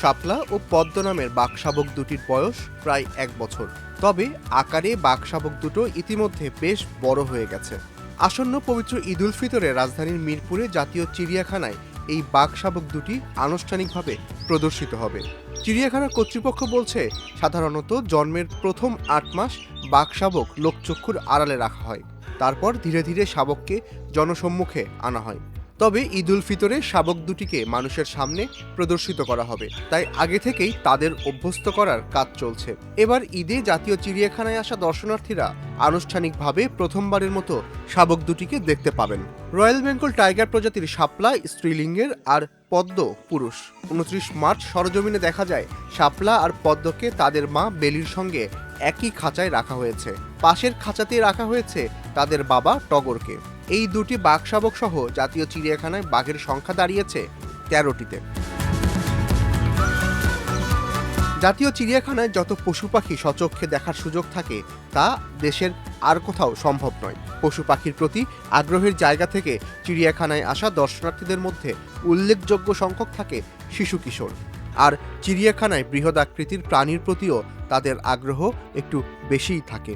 শাপলা ও পদ্ম নামের বাঘশাবক দুটির বয়স প্রায় ১ বছর। তবে আকারে বাঘশাবক দুটো ইতিমধ্যে বেশ বড় হয়ে গেছে। আসন্ন পবিত্র ঈদ উল ফিতরে রাজধানীর মিরপুরে জাতীয় চিড়িয়াখানায় এই বাঘশাবক দুটি আনুষ্ঠানিকভাবে প্রদর্শিত হবে। চিড়িয়াখানা কর্তৃপক্ষ বলছে, সাধারণত জন্মের প্রথম ৮ মাস বাঘশাবক লোকচক্ষুর আড়ালে রাখা হয়। তারপর ধীরে ধীরে শাবককে জনসম্মুখে আনা হয়। তবে ঈদ উল ফিতরে শাবক দুটিকে মানুষের সামনে প্রদর্শিত করা হবে, তাই আগে থেকেই তাদের অভ্যস্ত করার কাজ চলছে। এবার ঈদে জাতীয় চিড়িয়াখানায় আসা দর্শনার্থীরা আনুষ্ঠানিকভাবে প্রথমবারের মতো শাবক দুটিকে দেখতে পাবেন। রয়্যাল বেঙ্গল টাইগার প্রজাতির শাপলা স্ত্রীলিঙ্গের আর পদ্ম পুরুষ। ২৯ মার্চ সরজমিনে দেখা যায় শাপলা আর পদ্মকে তাদের মা বেলির সঙ্গে একই খাঁচায় রাখা হয়েছে। পাশের খাঁচাতে রাখা হয়েছে তাদের বাবা টগরকে। এই দুটি বাঘশাবক সহ জাতীয় চিড়িয়াখানায় বাঘের সংখ্যা দাঁড়িয়েছে ১৩টিতে। জাতীয় চিড়িয়াখানায় যত পশু পাখি স্বচক্ষে দেখার সুযোগ থাকে তা দেশের আর কোথাও সম্ভব নয়। পশু পাখির প্রতি আগ্রহের জায়গা থেকে চিড়িয়াখানায় আসা দর্শনার্থীদের মধ্যে উল্লেখযোগ্য সংখ্যক থাকে শিশু কিশোর। আর চিড়িয়াখানায় বৃহদাকৃতির প্রাণীর প্রতিও তাদের আগ্রহ একটু বেশিই থাকে।